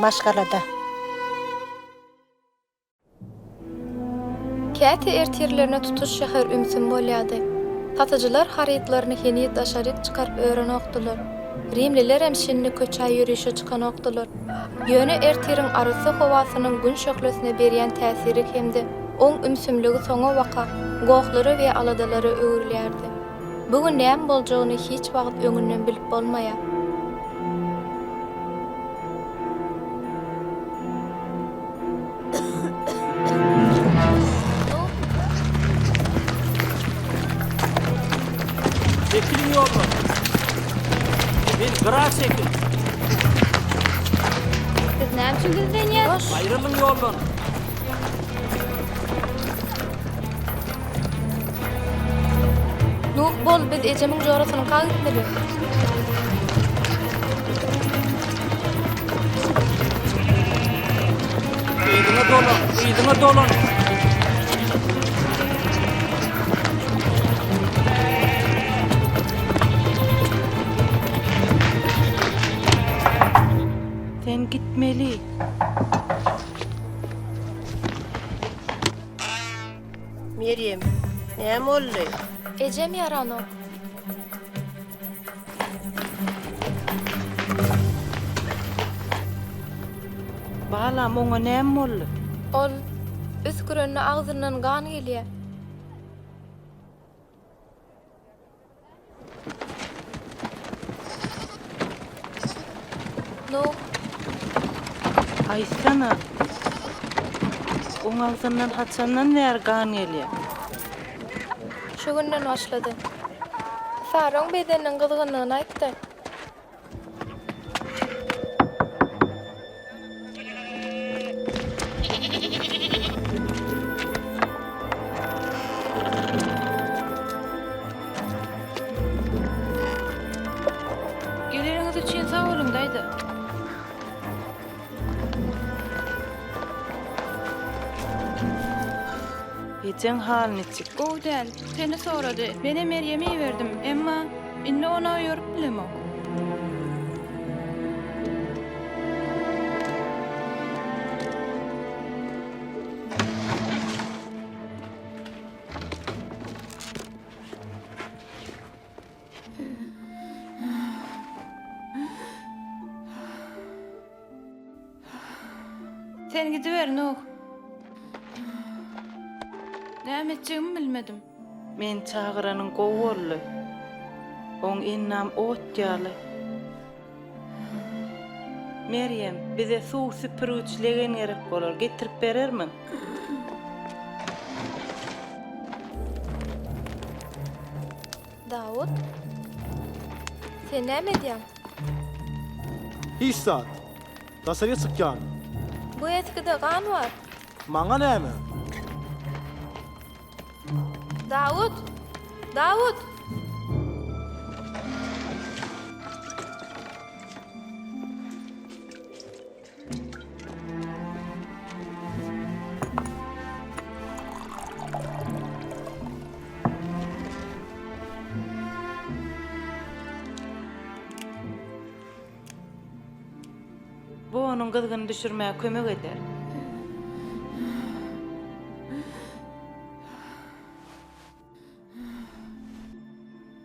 Maşgalada. Käte ertirlerine tutuş şäher ümsün bolýady. Satyjylar harytlaryny heni daşaryk çykaryp öğrenokdylar. Rimliler hem şinni köçäý ýürüşe çykanokdylar. Ýöne ertiriň arysy howasynyň gün şöhlesine berýän täsiri hemde oň ümsümligi soňa waka goglary we aladalary öwürlärdi. Bugün näme boljagyny hiç wagt öňünden bilip bolmaýar. Çekilin yoldan. Bir kıra çekil. Siz näme üçin bizden ýer? Ayrılın yoldan. Nuh bol biz ejemiň jorasyny kaýtmady. İýdine dolan. Sen gitmeli. Meryem, näme boldy? Ejem ýaranok. Balam oňa näme boldy? Ol üskürünni agzyndan gan gelýär. No, Aýsana. Oň agzyndan haçandan näme gan gelýär? şu günden başlady. Sarıň bedeniň gyzgynlygyny aýtdy. Geleriňiz üçin sag bolun daýdy. Ejen halyny çyk. Gowdal, seni sorady. Benim Meryem'i verdim, emma indi ona ýörüp bilemok. Sen gidiver Nuh. Näme etjegimi bilmedim. Men çağıranyň gowy boldy. Oň innam otýaly. Meryem, bize suw süpürgüçlegen gerek bolar. Getirip berermiň? Dawud, sen näme edýäň? Hiç saat. Tasarıya sıkyan. Bu eskide gan var. Maňa näme? Dawud! Dawud! Bu onuň gyzgyny düşürmäge kömek eder.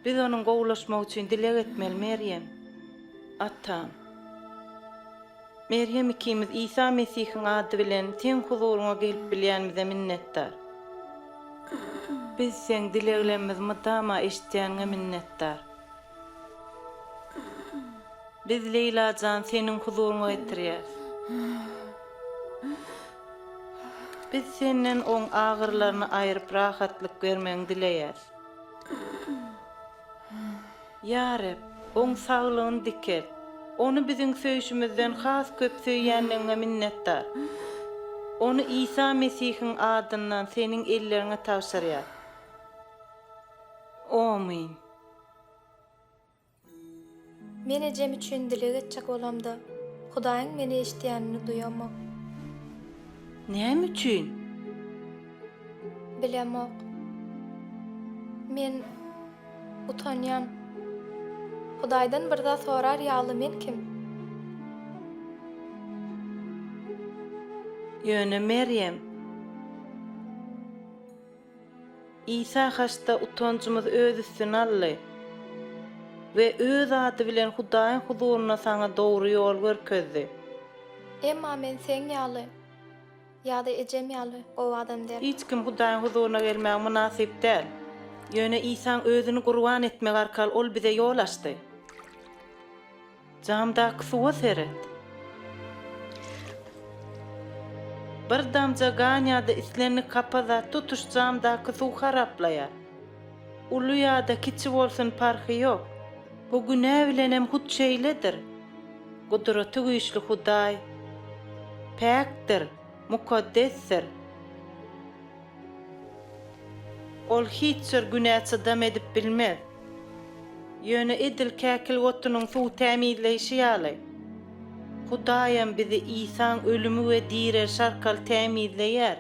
Biz onuň gowlaşmak üçin dilek etmeli Meryem. Atam. Meryem ikimiz İsa Mesihiň ady bilen sen huzuruňa gelip bilýänimize minnetdar. Biz sen dileklerimiz mudama eşitýäniňe minnetdar. Biz Leylajan seniň huzuruňa getirýär. Biz senden oň agyrlaryny aýryp rahatlyk bermeňi dileýär. Ya Rab, oň saglygyny diker. Onu biziň söýüşimizden has köp söýýänligiňe minnetdar. Onu İsa Mesihiň adyndan seniň ellerine tapşyrýar. Amin. Men ejem üçin dilek etjek bolamda. Hudaýyň meni eşitýänini duýamak. Näme üçin? Bilemok. Men utanýan. Hudaýdan birde sorar ýaly men kim? Ýöne Meryem. İsa haşda utancymyz öz üstüne aldy. Ve öz ady bilen Hudaýyň huzuruna saňa dogry ýol görkezdi. Emma men sen ýaly ýa-da ejem ýaly o adam der. Hiç kim Hudaýyň huzuruna gelmäge münasip däl. Ýöne İsa özüni gurban etmek arkaly ol bize ýol açdy. Jamdaky suwa seret. Bir damja ganýada islerini kapaza tutuş jamdaky suw haraplaýar. Ulu ýa-da kiçi bolsun parhy ýok. Bu günä bilen hem hut şeýledir. Gudraty güýçli Hudaý päkdir, mukaddesdir. Ol hiç bir günä çydam edip bilmez. Ýöne edil käkil gotunyň suw tämizleýişi ýaly. Hudaýam bizi İsa'ň ölümü we DİRİ şarkal tämizleýär.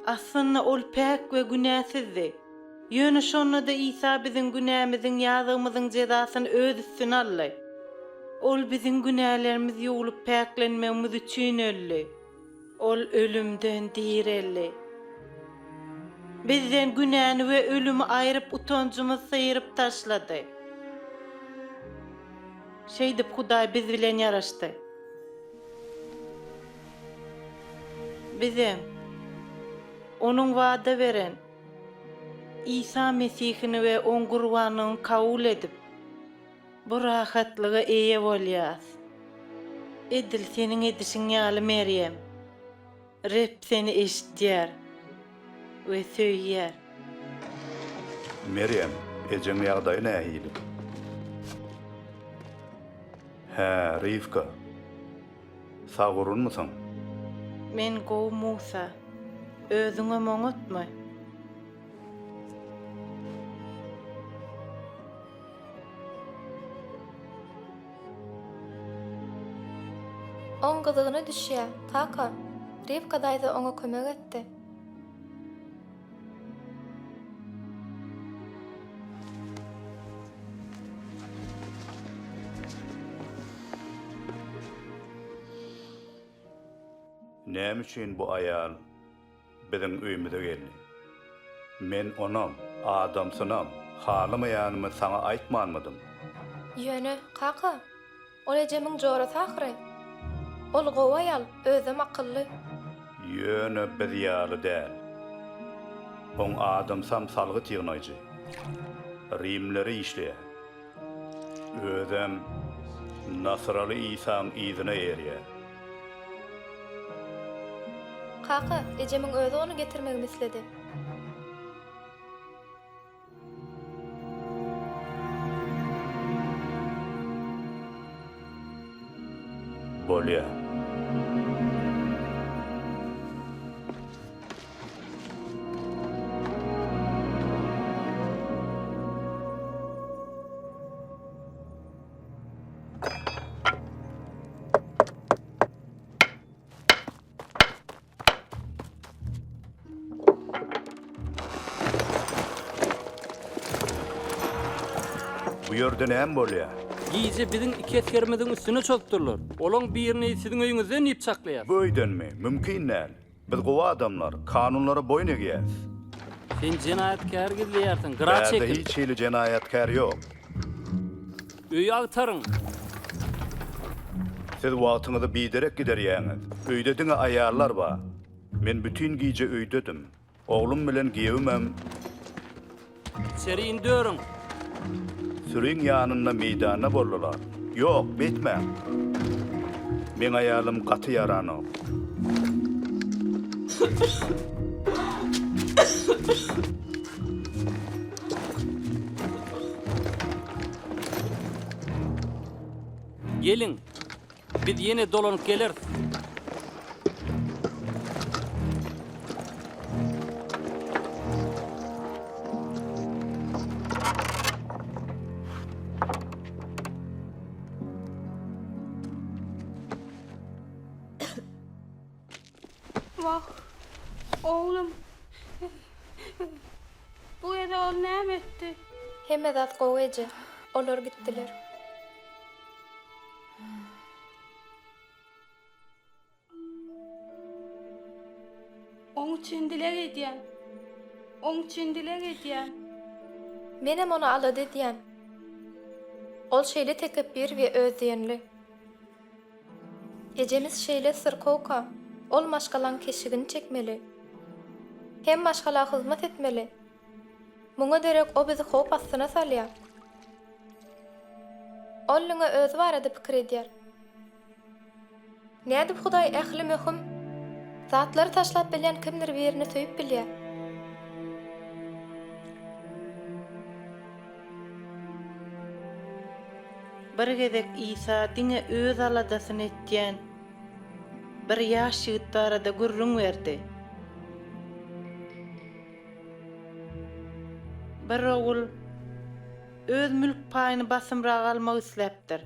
Aslynda ol päk we günäsizdi. Ýöne şonda da İsa biziň günämiziň ýazygymyzyň jezasyny öz üstüne aldy. Ol biziň günälerimiz ýuwulyp päklenmegimiz üçin öldi. Ol ölümden dirildi. Bizden günäni we ölümü aýryp utancymyzy syýryp taşlady. Şeýdip Hudaý biz bilen ýaraşdy. Bizem onuň wada beren İsa Mesihini we oň gurbanyny kabul edip bu rahatlyga eýe bolýas. Edil seniň edişiň ýaly Meryem. Rep seni eşitýär we söýýär. Meryem, ejeň ýagdaý nähili? Rivka. Sağ gurunmusyň? Men gow Musa. Özüňe moňatma. On gyzygyna düşýär. Kaka, Rivka daýda oňa kömek etdi. Näme üçin bu aýal biziň öýümüze geldi? Men onam, adamsynam, halamaýanymy saňa aýtmanmydym? Ýöne, kaka, ol ejemiň jora tahry. Ol gowaýal, özüm akylly. Ýöne biz ýaly däl. Oň adamsam salgy ýygnaýjy. RİWKA işleýär. Özüm Nasraly İsa'ň ýzyna ýerýär. Kaka, ejemiň özü onu getirmegini isledi. Bolýar. Bu ýerde näme bolýar? Giýje biziň iki eskerimiziň üstüne çökdürler. Olaň birini siziň öýüňizden ýyp çaklaýar. Böydenmi? Mümkin näl. Biz gowa adamlar, kanunlara boyun egiýäs. Sen jenaýatkär gizleýärsiň, gra Bäde çekil. hiç hili jenaýatkär ýok. Öýü agtaryň. Siz wagtyňyzy biderek giderýäňiz. Öýde diňe aýarlar bar. Men bütün giýje öýdedim. Oglum bilen giýewmem. İçeri indiriň. Sürüň ýanynda meýdana boldylar. Ýok, betme. Men aýalym gaty ýarany. Gelin. Biz ýene dolanyp geler. Vah, oğlum. Bu ýerde ol näme etdi? Hemme zat gowy eje. Olar gitdiler. Oň üçin dilek edýän. Oň üçin dilek edýän. Menem onu alady diýen. Ol şeýle tekebbir we özdiýenli. Ejemiz şeýle syrkowka, ol maşgalan keşigini çekmeli. Hem maşgala hyzmat etmeli. Muňa derek o bizi hop astyna salýar. Ollunga öz barada pikir edýär. Nädip Hudaý ähli möhüm? Zatlary taşlap bilýän kimdir birini söýüp bilýär. Bir gezek İsa diňe öz aladasyny etýän bir ýaş ýigit barada gürrüň berdi. Bir ogul öz mülk paýyny basymrak almak isläpdir.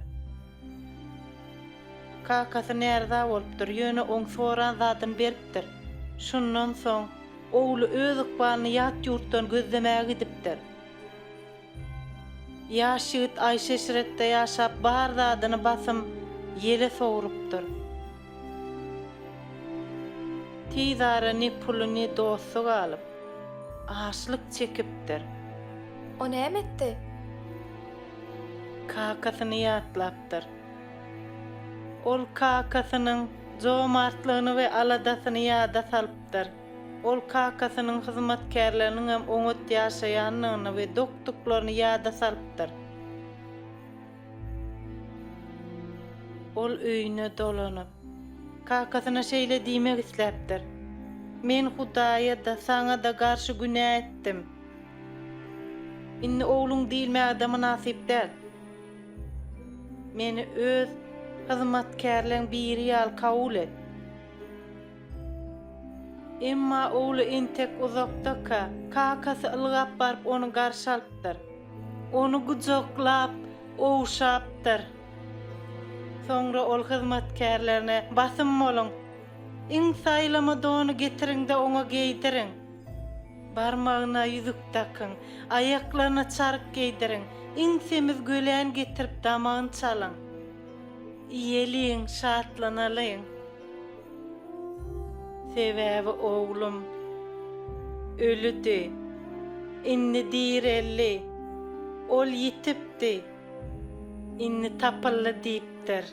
Kakasy nerede bolupdyr, ýöne oň soran zadyny beripdir. Şundan soň ogly öz ykbalyny ýat ýurtdan gözlemäge gidipdir. Ýaş ýigit aýşeşiretde ýaşap bar zadyny basym ýele sowurupdyr. Tizara ni pulu ni dostu galyp aşlyk çekipdir. O näme etdi? Kakasyny ýatlapdyr. Ol kakasynyň jomartlygyny we aladasyny ýada salypdyr. Ol kakasynyň hyzmatkerleriniň hem oňat ýaşaýanlygyny we doktuklaryny ýada salypdyr. Ol öýüne dolanyp kakasyna şeýle diýmek isläpdir. Men Hudaýa da saňa da garşy günä etdim. Inni oğlun diýilmäge münasip däl. Meni öz hyzmatkerleriň biri ýaly kabul et. Emma oğlu entek uzakdaka kakasy ılgap barıp onu garşy alypdyr. Onu gujoklap, owşapdyr. Soňra ol hyzmatkerlerine basym bolun. Iň saýlama donu getiriň de oňa geýdiriň. Barmagyna ýüzük takyň, aýaklaryna çark geýdiriň. Iň semiz gölän getirip damagyny çalyň. Ýeliň, şatlanalyň. Sebäbi oglum ölüdi. Inni direlli. Ol ýitipdi. Inni tapylly diýipdir.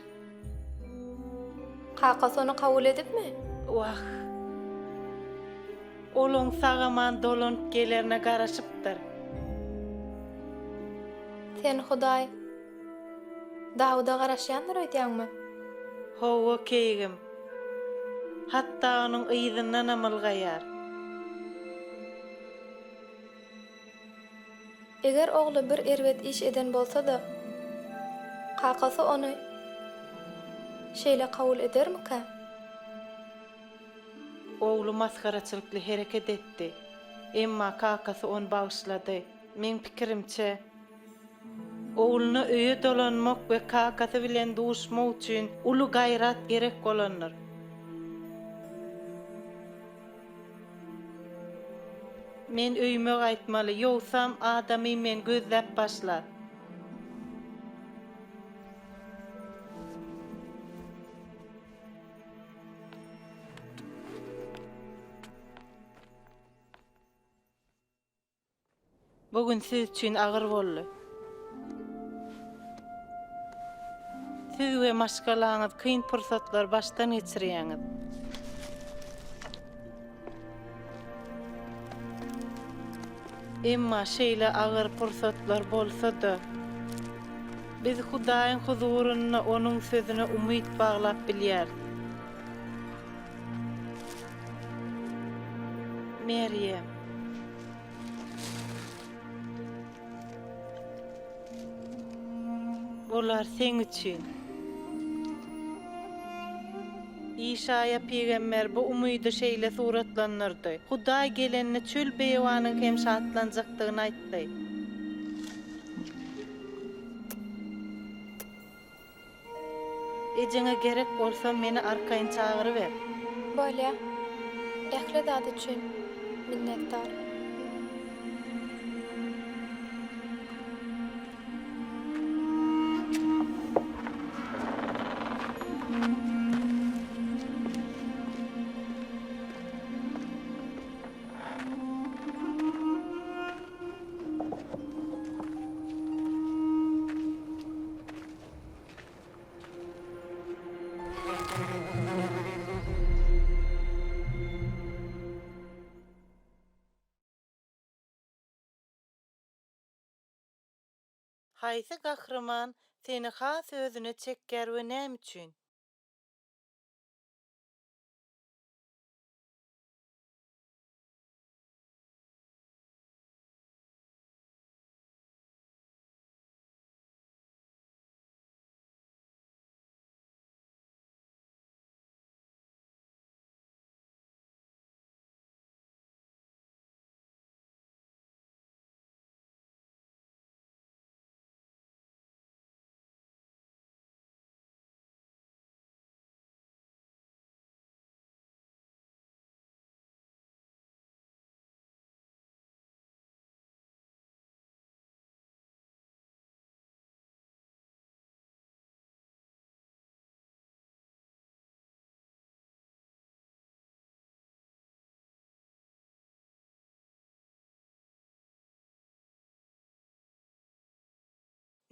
Kakasy onu kabul edipmi? Wah. Olon sagaman dolanyp gelerine garaşypdyr. Sen Hudaý Dawuda garaşýandyr öýdýäňmi? Howa keýgim. Hatta onun ýyzyndan amylgaýar. Eger ogly bir erwet iş eden bolsa da, kakasy onu şeýle kabul edermika? Oglu maskaraçylykly hereket etdi. Emma kakasy onu bagyşlady. Men pikirimçe, oğluna öýe dolanmak we kakasy bilen duşmak üçin uly gaýrat gerek bolandyr. Men öýme gaýtmaly, ýogsam adamy men gözläp başlar. Bugün siz üçin agyr boldy. Siz we maşgalaňyz kyn pursatlar başdan geçirýäňiz. Emma şeýle agyr pursatlar bolsa da, biz Hudaýyň huzuruny onuň sözüne umyt baglap bilýär. Meryem. Bolar sen üçin. İşaya peýgamber bu umydy şeýle suratlanyrdy. Hudaý gelenine çöl beýwanyň hem şatlanjakdygyny aýtdy. Ejene gerek bolsa meni arkaýyn çagyryp ber. Bolýa. Ähli dady üçin minnetdar. Haýsy gahryman seni has özüne çekker we näme üçin?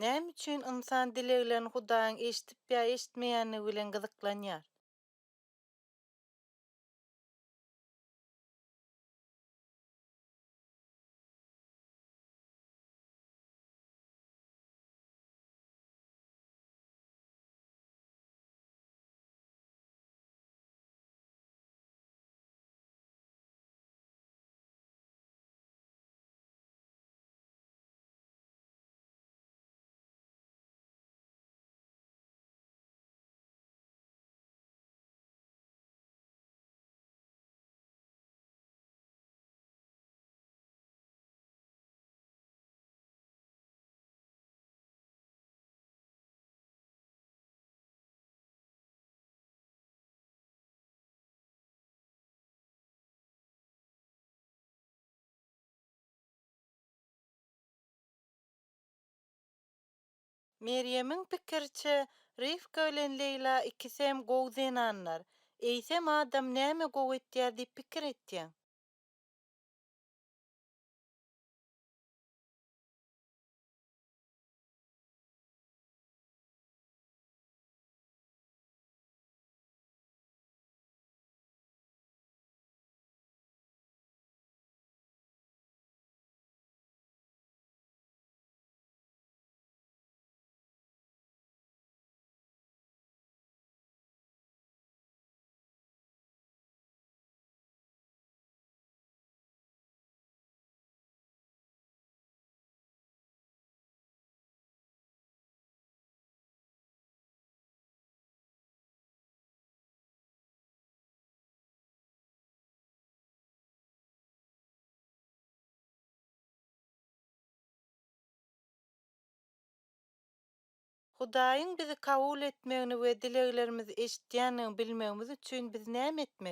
Näme üçin insan dileglerini Hudaýyň eşitip ýa eşitmeýänligi bilen gyzyklanýar? Meryemiň pikirçe Rivka bilen Leyla ikisem gowy zenanlar. Eýsem adam näme gowy etýär diýip pikir etýäň. Hudaýyň bizi kabul etmegini we dileglerimizi eşitýändigini bilmegimiz üçin biz näme etmeli?